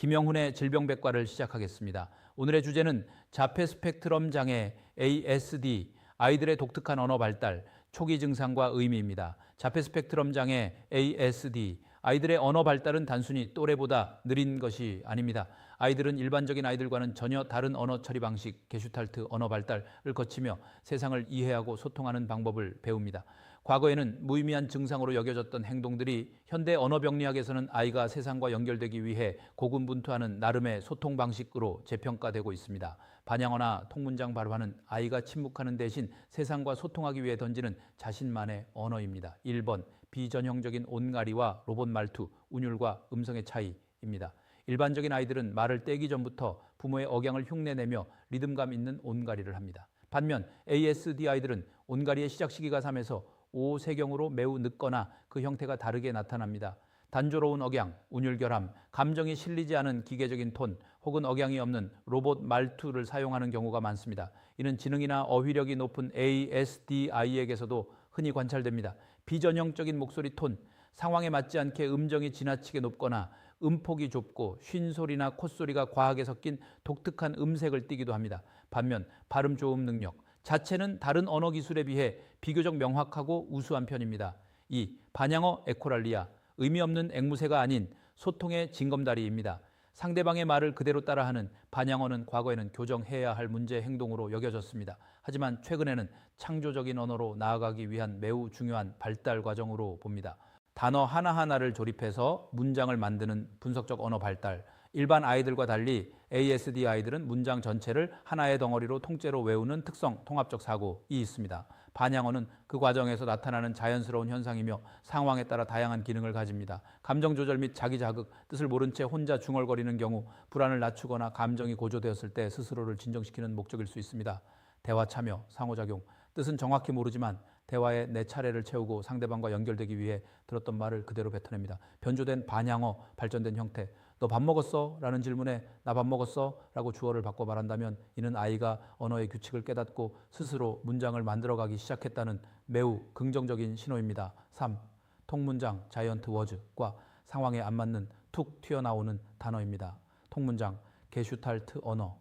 김영훈의 질병백과를 시작하겠습니다. 오늘의 주제는 자폐 스펙트럼 장애 ASD, 아이들의 독특한 언어 발달, 초기 증상과 의미입니다. 자폐 스펙트럼 장애 ASD, 아이들의 언어 발달은 단순히 또래보다 느린 것이 아닙니다. 아이들은 일반적인 아이들과는 전혀 다른 언어 처리 방식, 게슈탈트 언어 발달을 거치며 세상을 이해하고 소통하는 방법을 배웁니다. 과거에는 무의미한 증상으로 여겨졌던 행동들이 현대 언어병리학에서는 아이가 세상과 연결되기 위해 고군분투하는 나름의 소통 방식으로 재평가되고 있습니다. 반향어나 통문장 발화는 아이가 침묵하는 대신 세상과 소통하기 위해 던지는 자신만의 언어입니다. 1번, 비전형적인 온가리와 로봇 말투, 운율과 음성의 차이입니다. 일반적인 아이들은 말을 떼기 전부터 부모의 억양을 흉내내며 리듬감 있는 온가리를 합니다. 반면 ASD 아이들은 온가리의 시작 시기가 3에서 5세경으로 매우 늦거나 그 형태가 다르게 나타납니다. 단조로운 억양, 운율결함, 감정이 실리지 않은 기계적인 톤 혹은 억양이 없는 로봇 말투를 사용하는 경우가 많습니다. 이는 지능이나 어휘력이 높은 ASDI에게서도 흔히 관찰됩니다. 비전형적인 목소리 톤, 상황에 맞지 않게 음정이 지나치게 높거나 음폭이 좁고 쉰소리나 콧소리가 과하게 섞인 독특한 음색을 띠기도 합니다. 반면 발음 조음 능력 자체는 다른 언어 기술에 비해 비교적 명확하고 우수한 편입니다. 2. 반향어 에코랄리아, 의미 없는 앵무새가 아닌 소통의 징검다리입니다. 상대방의 말을 그대로 따라하는 반향어는 과거에는 교정해야 할 문제 행동으로 여겨졌습니다. 하지만 최근에는 창조적인 언어로 나아가기 위한 매우 중요한 발달 과정으로 봅니다. 단어 하나하나를 조립해서 문장을 만드는 분석적 언어 발달. 일반 아이들과 달리 ASD 아이들은 문장 전체를 하나의 덩어리로 통째로 외우는 특성, 통합적 사고이 있습니다. 반향어는 그 과정에서 나타나는 자연스러운 현상이며 상황에 따라 다양한 기능을 가집니다. 감정 조절 및 자기 자극, 뜻을 모른 채 혼자 중얼거리는 경우 불안을 낮추거나 감정이 고조되었을 때 스스로를 진정시키는 목적일 수 있습니다. 대화 참여, 상호작용, 뜻은 정확히 모르지만 대화에 내 차례를 채우고 상대방과 연결되기 위해 들었던 말을 그대로 뱉어냅니다. 변조된 반향어, 발전된 형태. 너 밥 먹었어? 라는 질문에 나 밥 먹었어? 라고 주어를 바꿔 말한다면 이는 아이가 언어의 규칙을 깨닫고 스스로 문장을 만들어가기 시작했다는 매우 긍정적인 신호입니다. 3. 통문장, 자이언트 워즈과 상황에 안 맞는 툭 튀어나오는 단어입니다. 통문장, 게슈탈트 언어.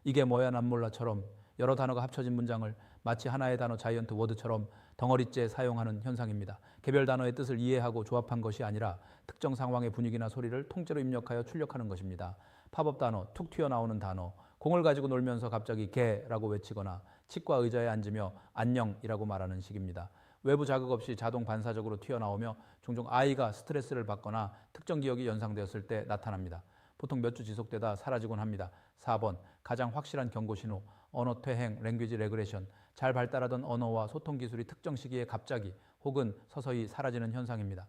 이게 뭐야 난 몰라처럼 여러 단어가 합쳐진 문장을 마치 하나의 단어 자이언트 워드처럼 덩어리째 사용하는 현상입니다. 개별 단어의 뜻을 이해하고 조합한 것이 아니라 특정 상황의 분위기나 소리를 통째로 입력하여 출력하는 것입니다. 팝업 단어, 툭 튀어나오는 단어, 공을 가지고 놀면서 갑자기 개라고 외치거나 치과 의자에 앉으며 안녕이라고 말하는 식입니다. 외부 자극 없이 자동 반사적으로 튀어나오며 종종 아이가 스트레스를 받거나 특정 기억이 연상되었을 때 나타납니다. 보통 몇 주 지속되다 사라지곤 합니다. 4번, 가장 확실한 경고 신호, 언어 퇴행, 랭귀지 레그레션, 잘 발달하던 언어와 소통 기술이 특정 시기에 갑자기 혹은 서서히 사라지는 현상입니다.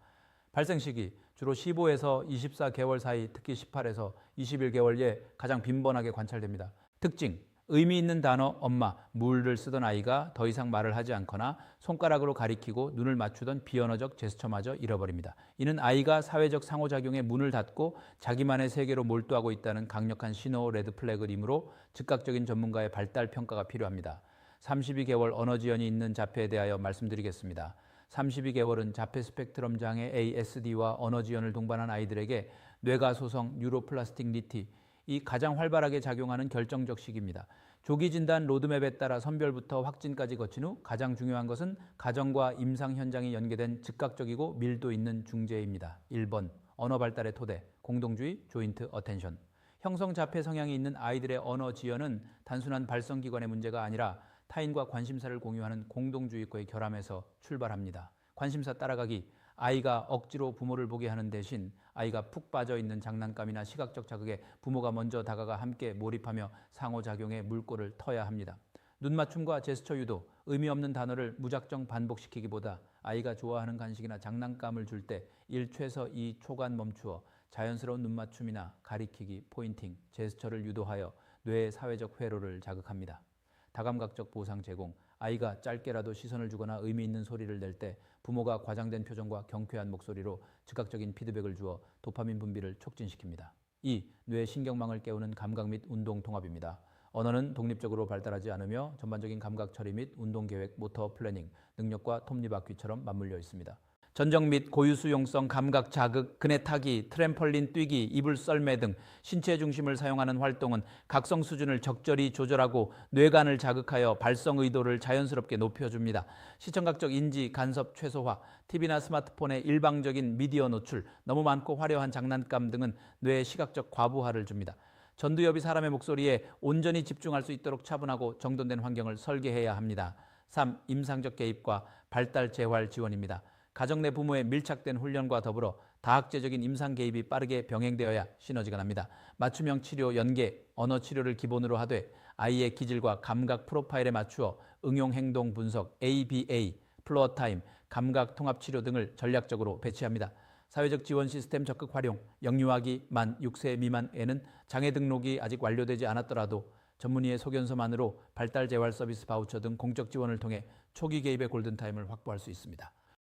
발생 시기, 주로 15에서 24개월 사이, 특히 18에서 21개월에 가장 빈번하게 관찰됩니다. 특징, 의미 있는 단어 엄마, 물을 쓰던 아이가 더 이상 말을 하지 않거나 손가락으로 가리키고 눈을 맞추던 비언어적 제스처마저 잃어버립니다. 이는 아이가 사회적 상호작용에 문을 닫고 자기만의 세계로 몰두하고 있다는 강력한 신호 레드플래그이므로 즉각적인 전문가의 발달 평가가 필요합니다. 32개월 언어 지연이 있는 자폐에 대하여 말씀드리겠습니다. 32개월은 자폐 스펙트럼 장애 ASD와 언어 지연을 동반한 아이들에게 뇌가 소성 뉴로플라스틱 니티, 이 가장 활발하게 작용하는 결정적 시기입니다. 조기 진단 로드맵에 따라 선별부터 확진까지 거친 후 가장 중요한 것은 가정과 임상 현장이 연계된 즉각적이고 밀도 있는 중재입니다. 1번, 언어 발달의 토대, 공동주의, 조인트 어텐션. 형성 자폐 성향이 있는 아이들의 언어 지연은 단순한 발성기관의 문제가 아니라 타인과 관심사를 공유하는 공동주의과의 결함에서 출발합니다. 관심사 따라가기, 아이가 억지로 부모를 보게 하는 대신 아이가 푹 빠져 있는 장난감이나 시각적 자극에 부모가 먼저 다가가 함께 몰입하며 상호작용의 물꼬를 터야 합니다. 눈맞춤과 제스처 유도, 의미 없는 단어를 무작정 반복시키기보다 아이가 좋아하는 간식이나 장난감을 줄 때 1초에서 2초간 멈추어 자연스러운 눈맞춤이나 가리키기, 포인팅, 제스처를 유도하여 뇌의 사회적 회로를 자극합니다. 다감각적 보상 제공, 아이가 짧게라도 시선을 주거나 의미 있는 소리를 낼 때 부모가 과장된 표정과 경쾌한 목소리로 즉각적인 피드백을 주어 도파민 분비를 촉진시킵니다. 2. 뇌 신경망을 깨우는 감각 및 운동 통합입니다. 언어는 독립적으로 발달하지 않으며 전반적인 감각 처리 및 운동 계획, 모터 플래닝, 능력과 톱니바퀴처럼 맞물려 있습니다. 전정 및 고유 수용성 감각 자극, 그네 타기, 트램펄린 뛰기, 이불 썰매 등 신체 중심을 사용하는 활동은 각성 수준을 적절히 조절하고 뇌관을 자극하여 발성 의도를 자연스럽게 높여줍니다. 시청각적 인지 간섭 최소화, TV나 스마트폰의 일방적인 미디어 노출, 너무 많고 화려한 장난감 등은 뇌의 시각적 과부하를 줍니다. 전두엽이 사람의 목소리에 온전히 집중할 수 있도록 차분하고 정돈된 환경을 설계해야 합니다. 3. 임상적 개입과 발달 재활 지원입니다. 가정 내 부모의 밀착된 훈련과 더불어 다학제적인 임상 개입이 빠르게 병행되어야 시너지가 납니다. 맞춤형 치료, 연계, 언어 치료를 기본으로 하되 아이의 기질과 감각 프로파일에 맞추어 응용 행동 분석, ABA, 플로어 타임, 감각 통합 치료 등을 전략적으로 배치합니다. 사회적 지원 시스템 적극 활용, 영유아기 만 6세 미만에는 장애 등록이 아직 완료되지 않았더라도 전문의의 소견서만으로 발달 재활 서비스 바우처 등 공적 지원을 통해 초기 개입의 골든타임을 확보할 수 있습니다.